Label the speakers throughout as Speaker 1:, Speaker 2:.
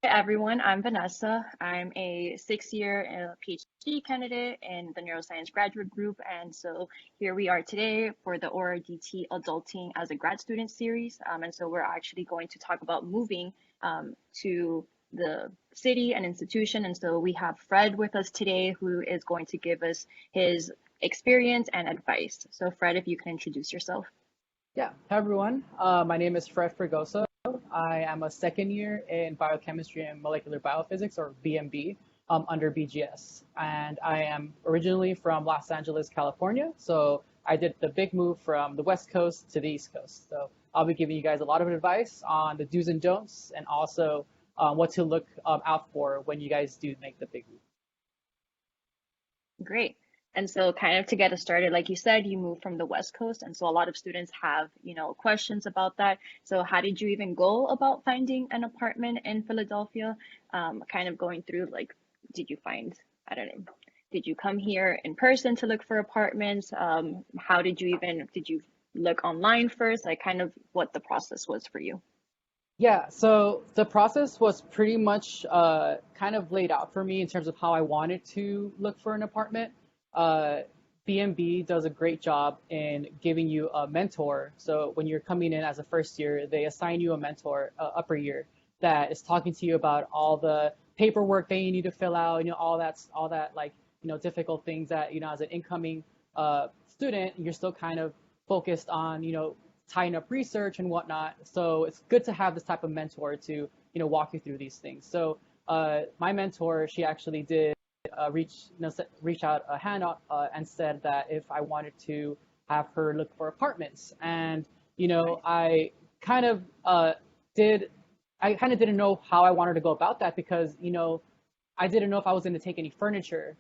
Speaker 1: Everyone, I'm Vanessa. I'm a 6-year PhD candidate in the neuroscience graduate group. And so here we are today for the ORDT Adulting as a Grad Student series. And so we're actually going to talk about moving to the city and institution. And so we have Fred with us today, who is going to give us his experience and advice. So, Fred, if you can introduce yourself.
Speaker 2: Yeah, hi everyone. My name is Fred Fregoso. I am a second year in biochemistry and molecular biophysics, or BMB, under BGS. And I am originally from Los Angeles, California. So I did the big move from the West Coast to the East Coast. So I'll be giving you guys a lot of advice on the do's and don'ts and also what to look out for when you guys do make the big move.
Speaker 1: Great. And so kind of to get us started, like you said, you moved from the West Coast, and so a lot of students have, questions about that. So how did you even go about finding an apartment in Philadelphia? Kind of going through like, did you find, I don't know, did you come here in person to look for apartments? How did you look online first? Like kind of what the process was for you.
Speaker 2: Yeah, so the process was pretty much kind of laid out for me in terms of how I wanted to look for an apartment. Uh, B&B does a great job in giving you a mentor. So when you're coming in as a first year, they assign you a mentor upper year that is talking to you about all the paperwork that you need to fill out, all that like, difficult things that, as an incoming student, you're still kind of focused on, tying up research and whatnot. So it's good to have this type of mentor to, walk you through these things. So my mentor, she actually did reach out a hand out and said that if I wanted to have her look for apartments, and
Speaker 1: Nice.
Speaker 2: I kind of did. I kind of didn't know how I wanted to go about that because I didn't know if I was going to take any furniture.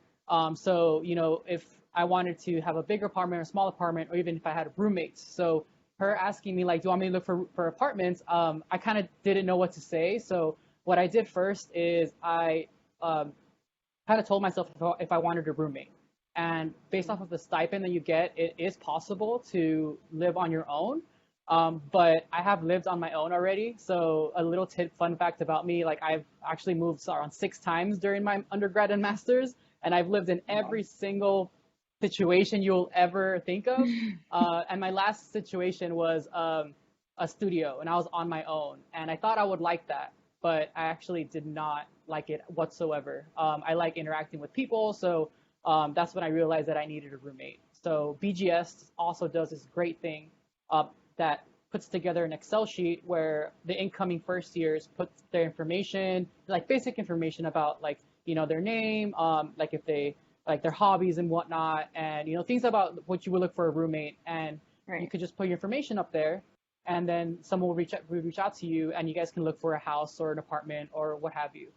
Speaker 2: So if I wanted to have a big apartment or a small apartment, or even if I had roommates. So her asking me like, do you want me to look for apartments? I kind of didn't know what to say. So what I did first is I um, kind of told myself if I wanted a roommate. And based off of the stipend that you get, it is possible to live on your own. But I have lived on my own already. So a little fun fact about me, like I've actually moved around 6 times during my undergrad and master's, and I've lived in
Speaker 1: Wow.
Speaker 2: every single situation you'll ever think of. And my last situation was a studio, and I was on my own, and I thought I would like that, but I actually did not like it whatsoever. I like interacting with people, so that's when I realized that I needed a roommate. So BGS also does this great thing uh, that puts together an Excel sheet where the incoming first years put their information, like basic information about like their name, like if they like their hobbies and whatnot, and things about what you would look for a roommate, and you
Speaker 1: Right.
Speaker 2: could just put your information up there, and then someone will reach out to you, and you guys can look for a house or an apartment or what have you.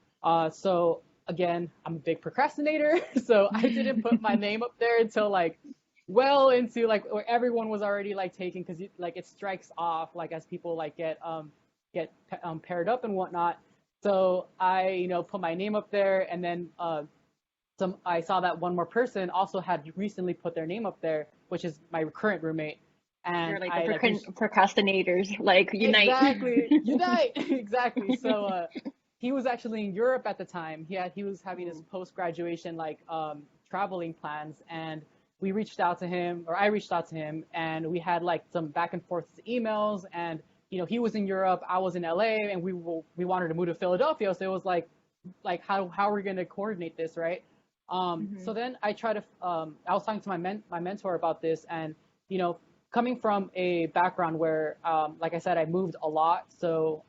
Speaker 2: So again, I'm a big procrastinator, so I didn't put my name up there until like well into like where everyone was already like taken because like it strikes off like as people like get paired up and whatnot. So I put my name up there, and then some I saw that one more person also had recently put their name up there, which is my current roommate,
Speaker 1: You're
Speaker 2: and
Speaker 1: like the
Speaker 2: I like reached
Speaker 1: procrastinators, like unite.
Speaker 2: exactly unite exactly. So he was actually in Europe at the time. He was having his
Speaker 1: Ooh,
Speaker 2: post graduation like traveling plans, and we reached out to him, or I reached out to him, and we had like some back and forth emails, and he was in Europe, I was in LA, and we wanted to move to Philadelphia, so it was like how are we going to coordinate this, right? So
Speaker 1: hmm.
Speaker 2: then I was talking to my mentor about this, and you know, coming from a background where, like I said, I moved a lot. So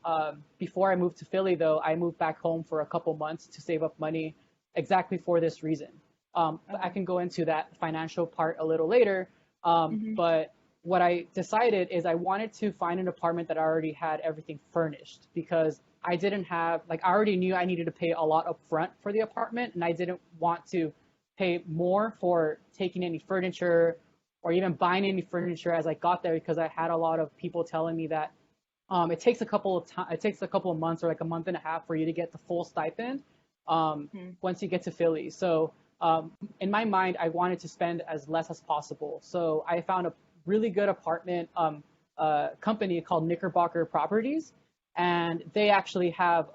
Speaker 2: before I moved to Philly, though, I moved back home for a couple months to save up money, exactly for this reason. But I
Speaker 1: Okay.
Speaker 2: can go into that financial part a little later.
Speaker 1: Hmm.
Speaker 2: But what I decided is I wanted to find an apartment that already had everything furnished because I didn't have like I already knew I needed to pay a lot up front for the apartment, and I didn't want to pay more for taking any furniture or even buying any furniture as I got there because I had a lot of people telling me that it takes a couple of months or like a month and a half for you to get the full stipend
Speaker 1: Hmm.
Speaker 2: once you get to Philly. So in my mind, I wanted to spend as less as possible. So I found a really good apartment company called Knickerbocker Properties, and they actually have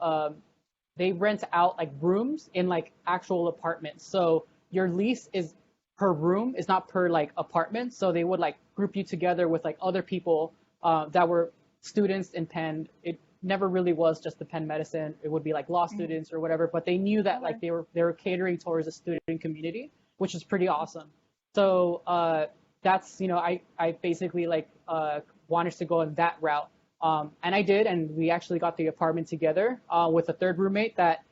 Speaker 2: they rent out like rooms in like actual apartments. So your lease is per room, is not per like apartment. So they would like group you together with like other people that were students in Penn. It never really was just the Penn Medicine. It would be like law
Speaker 1: Mhm.
Speaker 2: students or whatever. But they knew that
Speaker 1: Okay.
Speaker 2: like they were catering towards a student community, which is pretty awesome. So that's I basically like wanted to go in that route. And I did, and we actually got the apartment together with a third roommate that,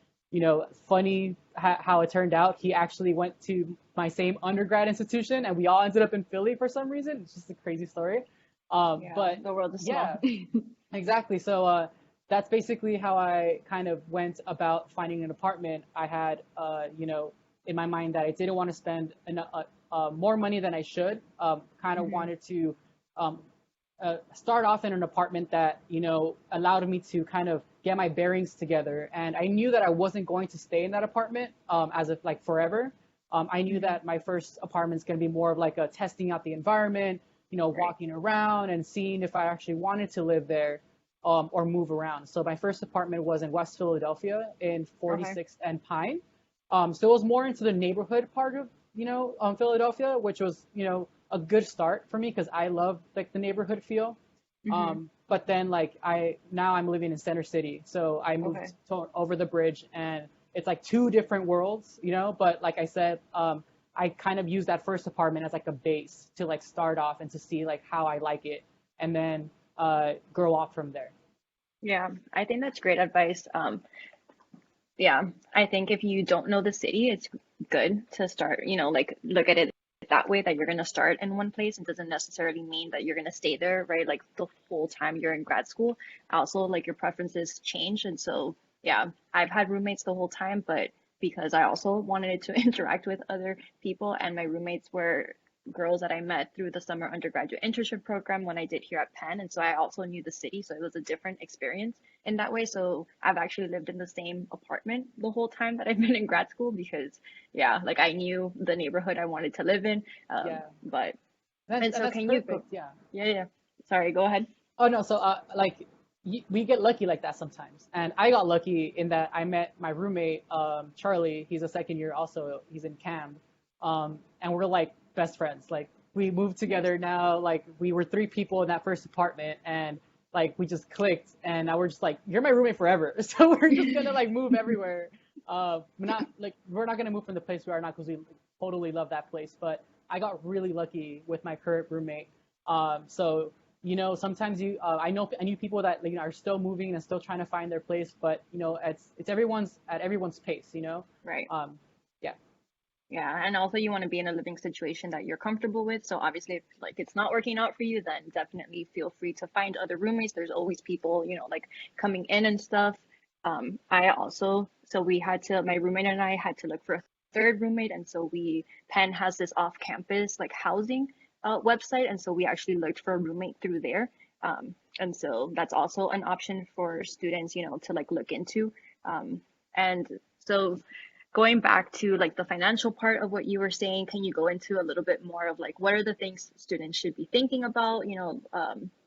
Speaker 2: funny how it turned out. He actually went to my same undergrad institution, and we all ended up in Philly for some reason. It's just a crazy story.
Speaker 1: Yeah,
Speaker 2: But
Speaker 1: the world is small.
Speaker 2: yeah, exactly. So that's basically how I kind of went about finding an apartment. I had, in my mind that I didn't want to spend more money than I should. Kind of
Speaker 1: Hmm.
Speaker 2: wanted to um, start off in an apartment that allowed me to kind of get my bearings together. And I knew that I wasn't going to stay in that apartment as of like forever. I knew
Speaker 1: Hmm.
Speaker 2: that my first apartment's going to be more of like a testing out the environment,
Speaker 1: Right.
Speaker 2: walking around and seeing if I actually wanted to live there or move around. So my first apartment was in West Philadelphia in
Speaker 1: Okay.
Speaker 2: 46th and Pine. So it was more into the neighborhood part of Philadelphia, which was a good start for me because I love like the neighborhood feel.
Speaker 1: Hmm.
Speaker 2: But then like I'm living in Center City, so I moved
Speaker 1: Okay.
Speaker 2: over the bridge, and it's like two different worlds, But like I said, I kind of use that first apartment as like a base to like start off and to see like how I like it, and then grow off from there.
Speaker 1: Yeah, I think that's great advice. Yeah, I think if you don't know the city, it's good to start, like look at it that way that you're going to start in one place. It doesn't necessarily mean that you're going to stay there, right? Like the whole time you're in grad school. Also, like your preferences change. And so, yeah, I've had roommates the whole time, but because I also wanted to interact with other people, and my roommates were girls that I met through the summer undergraduate internship program when I did here at Penn. And so I also knew the city. So it was a different experience in that way. So I've actually lived in the same apartment the whole time that I've been in grad school because, yeah, like I knew the neighborhood I wanted to live in.
Speaker 2: Yeah,
Speaker 1: But,
Speaker 2: that's
Speaker 1: and
Speaker 2: and
Speaker 1: so
Speaker 2: that's
Speaker 1: can you go?
Speaker 2: perfect. Yeah.
Speaker 1: Yeah, yeah. Sorry, go ahead.
Speaker 2: Oh no, so like we get lucky like that sometimes, and I got lucky in that I met my roommate, Charlie. He's a second year, also he's in CAM, and we're like best friends. Like we moved
Speaker 1: Nice.
Speaker 2: together now. Like we were three people in that first apartment, and like we just clicked, and now we're just like you're my roommate forever. So we're just gonna like move everywhere. We're not gonna move from the place we are now because we totally love that place. But I got really lucky with my current roommate. So sometimes I knew people that are still moving and still trying to find their place, but it's everyone's at everyone's pace,
Speaker 1: Right.
Speaker 2: um yeah.
Speaker 1: Yeah, and also you want to be in a living situation that you're comfortable with. So obviously if like it's not working out for you, then definitely feel free to find other roommates. There's always people, like coming in and stuff. I also so we had to my roommate and I had to look for a third roommate, and so Penn has this off-campus like housing website, and so we actually looked for a roommate through there. And so that's also an option for students, to like look into. And so going back to like the financial part of what you were saying, can you go into a little bit more of like what are the things students should be thinking about,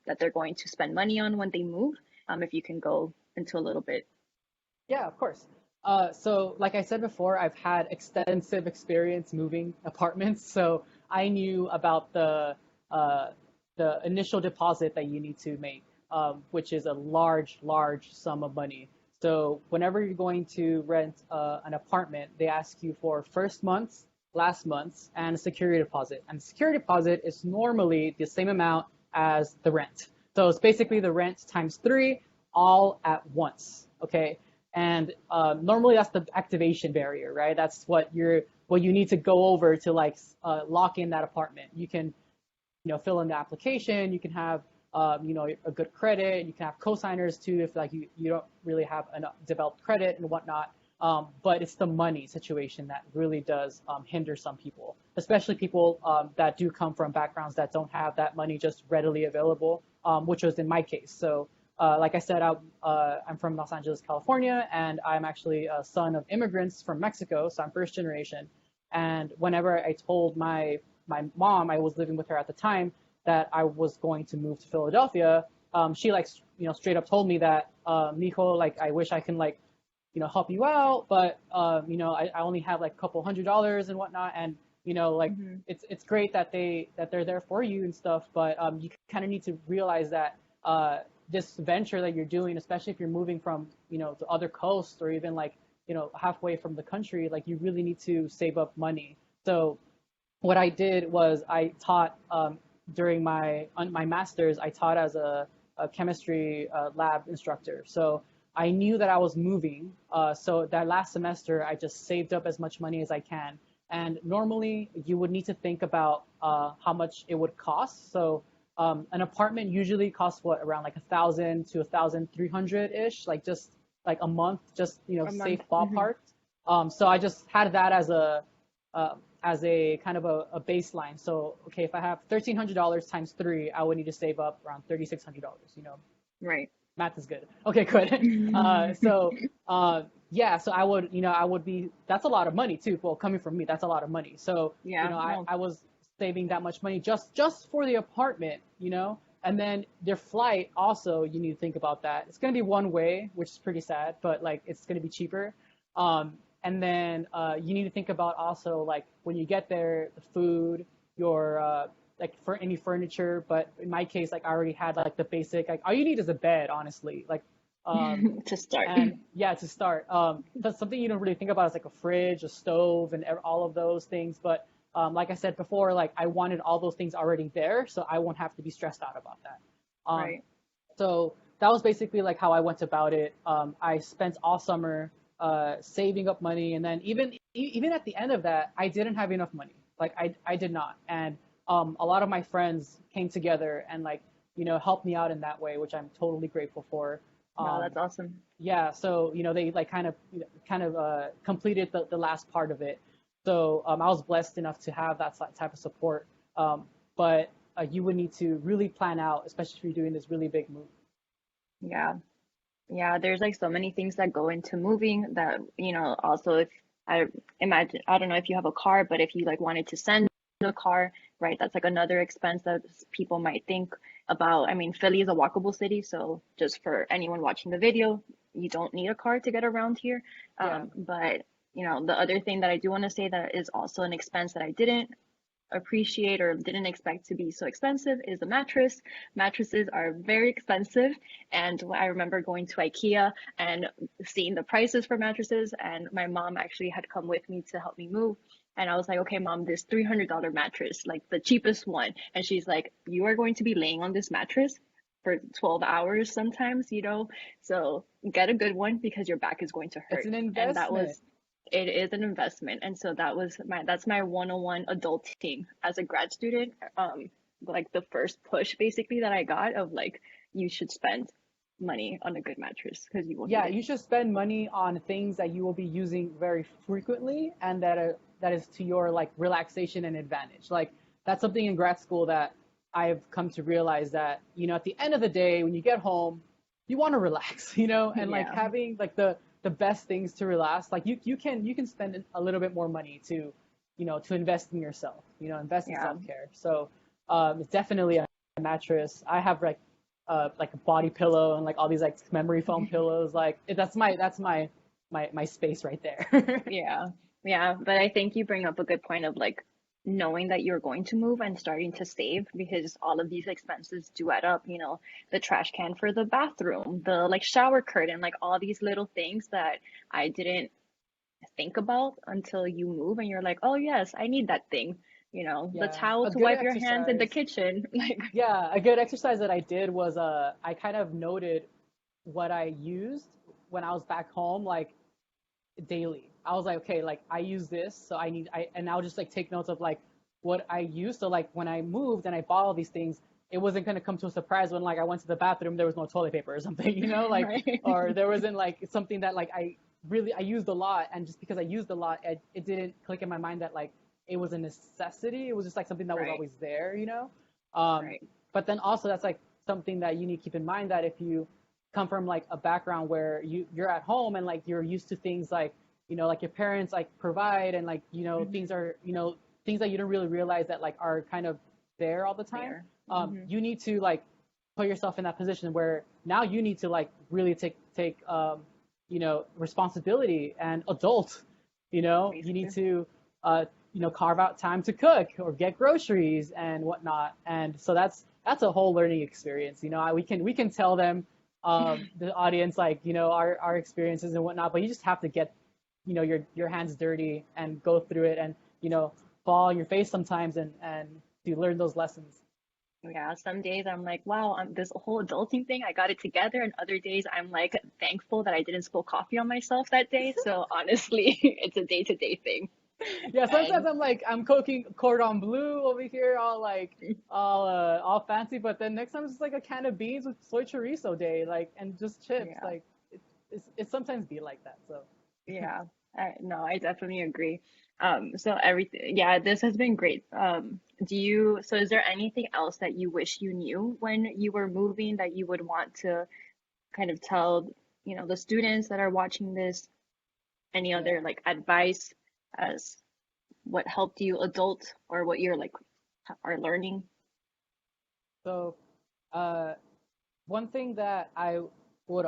Speaker 1: that they're going to spend money on when they move? If you can go into a little bit.
Speaker 2: Yeah, of course. So like I said before, I've had extensive experience moving apartments, so I knew about uh, the initial deposit that you need to make, which is a large sum of money. So whenever you're going to rent an apartment, they ask you for first month's, last month's, and a security deposit. And the security deposit is normally the same amount as the rent. So it's basically the rent times three all at once. Okay. And normally that's the activation barrier, right? That's what you need to go over to like lock in that apartment. You can fill in the application. You can have a good credit. You can have cosigners too if like you don't really have enough developed credit and whatnot. But it's the money situation that really does hinder some people, especially people that do come from backgrounds that don't have that money just readily available, which was in my case. So like I said, I'm from Los Angeles, California, and I'm actually a son of immigrants from Mexico, so I'm first generation. And whenever I told my mom, I was living with her at the time, that I was going to move to Philadelphia, she like straight up told me that, Mijo, like I wish I can like help you out, but I only have like a couple $100 and whatnot, and like
Speaker 1: Hmm.
Speaker 2: it's great that they're there for you and stuff, but you kind of need to realize that this venture that you're doing, especially if you're moving from the other coast or even like halfway from the country, like you really need to save up money. So what I did was I taught during my master's. I taught as a chemistry lab instructor. So I knew that I was moving. So that last semester, I just saved up as much money as I can. And normally, you would need to think about how much it would cost. So an apartment usually costs what, around like 1,000 to 1,300 ish, like just like a month, just
Speaker 1: A
Speaker 2: safe
Speaker 1: month. Hmm.
Speaker 2: ballpark. So I just had that uh, as a kind of a baseline. So, okay, if I have $1,300 times three, I would need to save up around $3,600.
Speaker 1: Right.
Speaker 2: Math is good. Okay, good. Yeah, so I would be, that's a lot of money too. Well, coming from me, that's a lot of money. So,
Speaker 1: Yeah. No.
Speaker 2: I was saving that much money just for the apartment, and then their flight also, you need to think about that. It's going to be one way, which is pretty sad, but like it's going to be cheaper. And then you need to think about also like when you get there, the food, your like for any furniture. But in my case, like I already had like the basic, like all you need is a bed, honestly. Like
Speaker 1: To start.
Speaker 2: and yeah, to start. That's something you don't really think about is like a fridge, a stove, and all of those things. But like I said before, like I wanted all those things already there, so I won't have to be stressed out about that. Um,
Speaker 1: Right.
Speaker 2: so that was basically like how I went about it. I spent all summer saving up money, and then even at the end of that, I didn't have enough money. Like I did not, and a lot of my friends came together and like helped me out in that way, which I'm totally grateful for.
Speaker 1: No,
Speaker 2: Um,
Speaker 1: that's awesome.
Speaker 2: yeah, so they like kind of completed the last part of it. So I was blessed enough to have that type of support. But you would need to really plan out, especially if you're doing this really big move.
Speaker 1: Yeah. Yeah, there's like so many things that go into moving that, also if I imagine, I don't know if you have a car, but if you like wanted to send a car, right, that's like another expense that people might think about. I mean, Philly is a walkable city, so just for anyone watching the video, you don't need a car to get around here.
Speaker 2: Yeah,
Speaker 1: But the other thing that I do want to say that is also an expense that I didn't appreciate or didn't expect to be so expensive is the mattress. Mattresses are very expensive, and I remember going to IKEA and seeing the prices for mattresses, and my mom actually had come with me to help me move. And I was like, okay, mom, this $300 mattress, like the cheapest one. And she's like, you are going to be laying on this mattress for 12 hours sometimes, so get a good one because your back is going to
Speaker 2: it's
Speaker 1: hurt.
Speaker 2: an
Speaker 1: And that
Speaker 2: investment.
Speaker 1: was it is an investment. And so that's my 101 adulting as a grad student. Like the first push basically that I got of like you should spend money on a good mattress because you will need
Speaker 2: Yeah,
Speaker 1: it.
Speaker 2: you should spend money on things that you will be using very frequently and that is to your like relaxation and advantage. Like that's something in grad school that I've come to realize that, at the end of the day when you get home, you want to relax, and like
Speaker 1: Yeah.
Speaker 2: having like the best things to relax, like you can spend a little bit more money to invest in yourself, invest in
Speaker 1: Yeah.
Speaker 2: self-care. So it's definitely a mattress. I have like a body pillow and like all these like memory foam pillows. Like that's my space right there.
Speaker 1: Yeah. Yeah. But I think you bring up a good point of like knowing that you're going to move and starting to save because all of these expenses do add up, the trash can for the bathroom, the like shower curtain, like all these little things that I didn't think about until you move and you're like, oh yes, I need that thing. The
Speaker 2: Yeah,
Speaker 1: towel
Speaker 2: a
Speaker 1: to
Speaker 2: good
Speaker 1: wipe your hands in the
Speaker 2: exercise.
Speaker 1: kitchen. Like,
Speaker 2: Yeah, a good exercise that I did was I kind of noted what I used when I was back home, like daily. I was like, okay, like I use this, so and I'll just like take notes of like what I used. So like when I moved and I bought all these things, it wasn't gonna come to a surprise when like I went to the bathroom, there was no toilet paper or something, like,
Speaker 1: right.
Speaker 2: or there wasn't like something that like I used a lot, and just because I used a lot, it didn't click in my mind that like it was a necessity. It was just like something that was
Speaker 1: Right.
Speaker 2: always there. Um,
Speaker 1: Right.
Speaker 2: but then also that's like something that you need to keep in mind that if you come from like a background where you're at home and like you're used to things like like your parents like provide and like
Speaker 1: Hmm.
Speaker 2: things are things that you don't really realize that like are kind of there all the time.
Speaker 1: There. Hmm.
Speaker 2: You need to like put yourself in that position where now you need to like really take responsibility and adult. You need
Speaker 1: Basically.
Speaker 2: to, uh, carve out time to cook or get groceries and whatnot. And so that's a whole learning experience. We can tell them, the audience, like, our experiences and whatnot, but you just have to get, your hands dirty and go through it and, fall on your face sometimes and to learn those lessons.
Speaker 1: Yeah, some days I'm like, wow, this whole adulting thing, I got it together. And other days I'm like thankful that I didn't spill coffee on myself that day. So honestly, it's a day-to-day thing.
Speaker 2: Yeah, sometimes
Speaker 1: And
Speaker 2: I'm like, I'm cooking cordon bleu over here, all like, all fancy, but then next time it's just like a can of beans with soy chorizo day, like, and just chips.
Speaker 1: yeah,
Speaker 2: Like, it sometimes be like that. So
Speaker 1: yeah. No, I definitely agree. So everything, yeah, this has been great. So is there anything else that you wish you knew when you were moving that you would want to kind of tell, the students that are watching this? Any other
Speaker 2: yeah.
Speaker 1: like advice as what helped you adult or what you're like are learning?
Speaker 2: So, uh, one thing that I would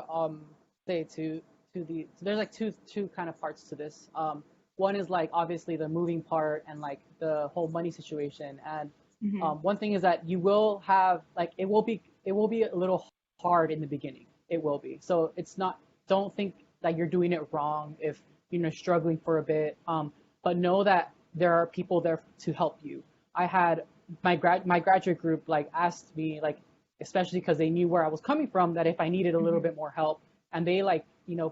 Speaker 2: say there's like two kind of parts to this. One is like obviously the moving part and like the whole money situation. And
Speaker 1: Hmm.
Speaker 2: one thing is that you will have like it will be a little hard in the beginning. It will be. So it's not. Don't think that you're doing it wrong if you're struggling for a bit. But know that there are people there to help you. I had my graduate group like asked me, like, especially because they knew where I was coming from, that if I needed a little
Speaker 1: Hmm.
Speaker 2: bit more help, and they like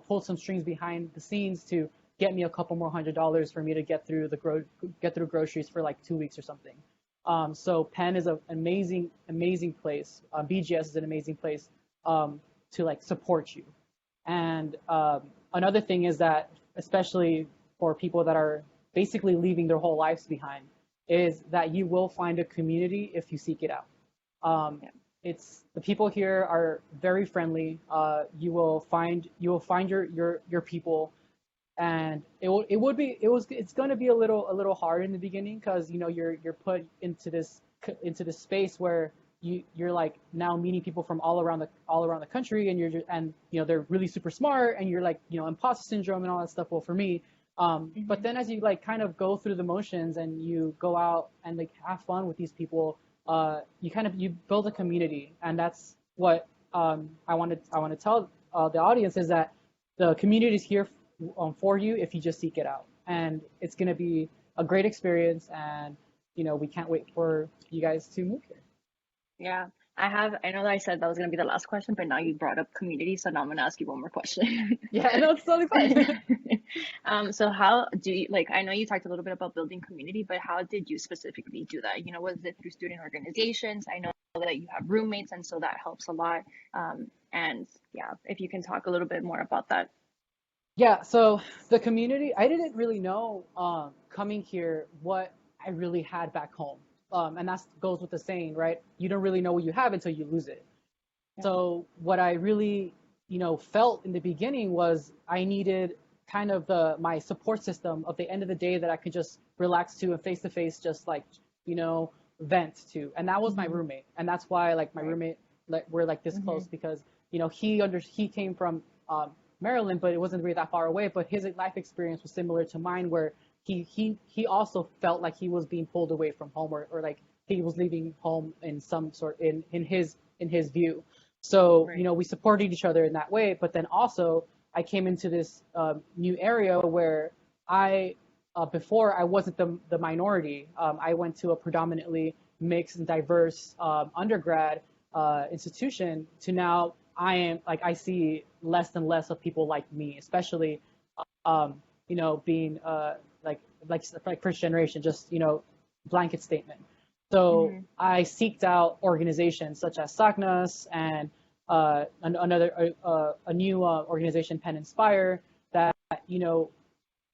Speaker 2: pulled some strings behind the scenes to get me a couple more $100s for me to get through groceries for like 2 weeks or something. So Penn is an amazing place. BGS is an amazing place, to like support you. And another thing is that, especially for people that are basically leaving their whole lives behind, is that you will find a community if you seek it out. Um,
Speaker 1: Yeah.
Speaker 2: it's the people here are very friendly. You will find your people, and it's going to be a little hard in the beginning because you're put into this space where you're like now meeting people from all around the country, and they're really super smart, and you're like imposter syndrome and all that stuff. Well, for me, but
Speaker 1: Hmm.
Speaker 2: then as you like kind of go through the motions and you go out and like have fun with these people, you build a community. And that's what I want to tell the audience, is that the community is here for you if you just seek it out. And it's going to be a great experience. And, we can't wait for you guys to move here.
Speaker 1: Yeah. I know that I said that was gonna be the last question, but now you brought up community, so now I'm gonna ask you one more question.
Speaker 2: Yeah, no, it's totally fine.
Speaker 1: So how do you like, I know you talked a little bit about building community, but how did you specifically do that? Was it through student organizations? I know that you have roommates, and so that helps a lot. And yeah, if you can talk a little bit more about that.
Speaker 2: Yeah, so the community, I didn't really know, coming here, what I really had back home. And that goes with the saying, right? You don't really know what you have until you lose it.
Speaker 1: Yeah.
Speaker 2: So what I really, felt in the beginning was I needed kind of my support system of the end of the day that I could just relax to and face to face, just like, you know, vent to. And that was my
Speaker 1: Hmm.
Speaker 2: roommate. And that's why like my
Speaker 1: Right.
Speaker 2: roommate, like we're like this
Speaker 1: Hmm.
Speaker 2: close because, he came from Maryland, but it wasn't really that far away. But his life experience was similar to mine, where he also felt like he was being pulled away from home, or like he was leaving home in some sort in his view. So,
Speaker 1: Right.
Speaker 2: we supported each other in that way. But then also, I came into this new area where before I wasn't the minority. I went to a predominantly mixed and diverse undergrad institution, to now I see less and less of people like me, especially, being like first generation, just, blanket statement. So
Speaker 1: Hmm.
Speaker 2: I seeked out organizations such as SACNAS and a new organization, Penn Inspire, that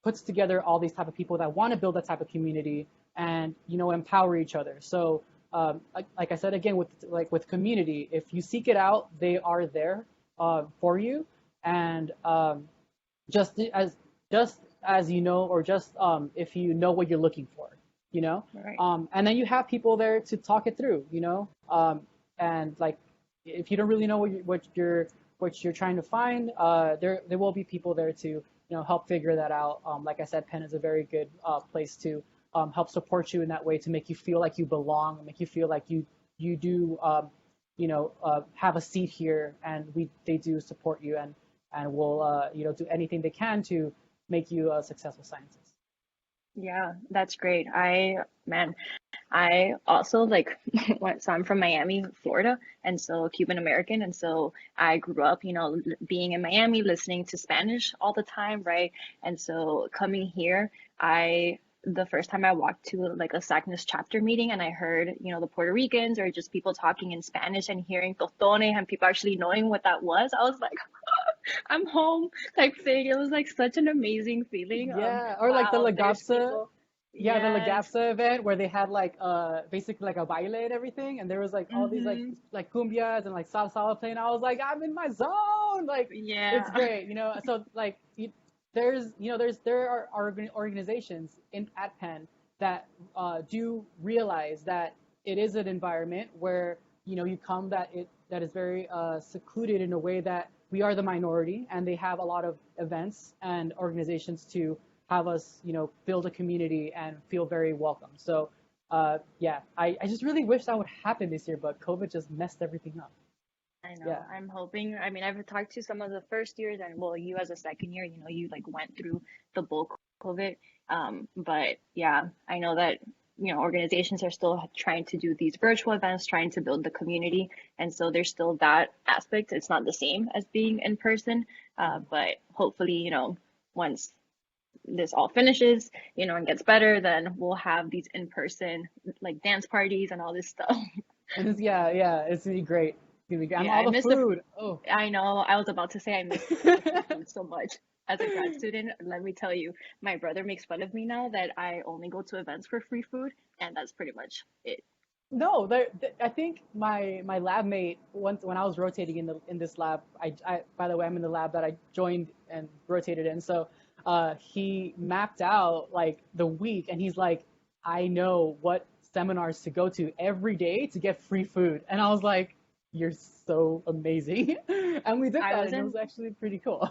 Speaker 2: puts together all these type of people that want to build that type of community and empower each other. So like I said again, with community, if you seek it out, they are there for you. And just as just as or just if you know what you're looking for, you know.
Speaker 1: Right.
Speaker 2: And then you have people there to talk it through, and like if you don't really know which you're trying to find, there will be people there to help figure that out. Like I said, Penn is a very good place to help support you in that way to make you feel like you belong, make you feel like you do have a seat here, and we they do support you, and will do anything they can to make you a successful scientist.
Speaker 1: Yeah, that's great. Man, I also like so I'm from Miami, Florida, and so Cuban American, and so I grew up, being in Miami, listening to Spanish all the time, right? And so coming here, I the first time I walked to like a SACNAS chapter meeting and I heard, the Puerto Ricans or just people talking in Spanish and hearing tostones and people actually knowing what that was, I was like, I'm home type thing. It was like such an amazing feeling of
Speaker 2: Yeah, or like the
Speaker 1: wow, there's
Speaker 2: Legapsa.
Speaker 1: people.
Speaker 2: Yeah, the
Speaker 1: Yes.
Speaker 2: Legapsa event where they had like basically like a baile and everything, and there was like all these
Speaker 1: Mm-hmm.
Speaker 2: like cumbias and like salsa playing. I was like, I'm in my zone. Like it's
Speaker 1: Yeah.
Speaker 2: great, So like there are organizations in at Penn that do realize that it is an environment where you come that is very secluded in a way that we are the minority, and they have a lot of events and organizations to have us, build a community and feel very welcome. So, yeah, I just really wish that would happen this year, but COVID just messed everything up.
Speaker 1: I know.
Speaker 2: Yeah.
Speaker 1: I'm hoping. I mean, I've talked to some of the first years, and well, you as a second year, you like went through the bulk of it. But yeah, I know that, organizations are still trying to do these virtual events, trying to build the community, and so there's still that aspect. It's not the same as being in person. But hopefully, once this all finishes, and gets better, then we'll have these in person like dance parties and all this stuff.
Speaker 2: And it's, yeah, it's gonna be great. It's gonna be great. And
Speaker 1: Yeah,
Speaker 2: all
Speaker 1: I
Speaker 2: the
Speaker 1: miss the
Speaker 2: food. Oh.
Speaker 1: I know. I was about to say I miss the free food so much. As a grad student, let me tell you, my brother makes fun of me now that I only go to events for free food, and that's pretty much it.
Speaker 2: No, I think my lab mate once when I was rotating in this lab, I by the way I'm in the lab that I joined and rotated in. So he mapped out like the week, and he's like, I know what seminars to go to every day to get free food, and I was like, you're so amazing, and we did
Speaker 1: I
Speaker 2: that, and it was
Speaker 1: wasn't
Speaker 2: actually pretty cool.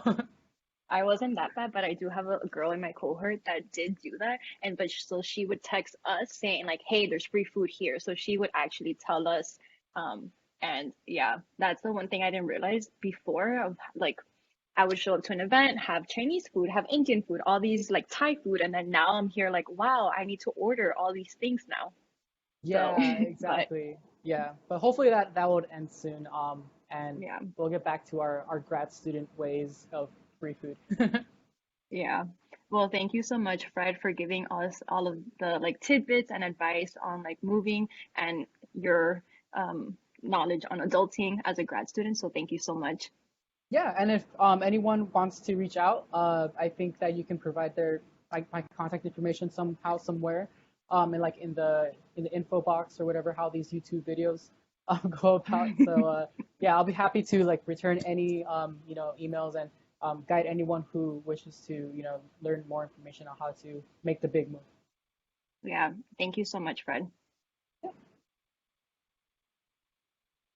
Speaker 1: I wasn't that bad, but I do have a girl in my cohort that did do that, and but so she would text us saying like, "Hey, there's free food here." So she would actually tell us, and yeah, that's the one thing I didn't realize before of like I would show up to an event, have Chinese food, have Indian food, all these like Thai food, and then now I'm here like, wow, I need to order all these things now. So,
Speaker 2: Yeah,
Speaker 1: but
Speaker 2: exactly. Yeah, but hopefully that would end soon. And
Speaker 1: yeah,
Speaker 2: we'll get back to our grad student ways of free food.
Speaker 1: yeah. Well, thank you so much, Fred, for giving us all of the like tidbits and advice on like moving and your knowledge on adulting as a grad student. So thank you so much.
Speaker 2: Yeah, and if anyone wants to reach out, I think that you can provide their like my contact information somehow somewhere, and like in the info box or whatever how these YouTube videos go about. So yeah, I'll be happy to like return any emails and guide anyone who wishes to learn more information on how to make the big move.
Speaker 1: Yeah, thank you so much, Fred.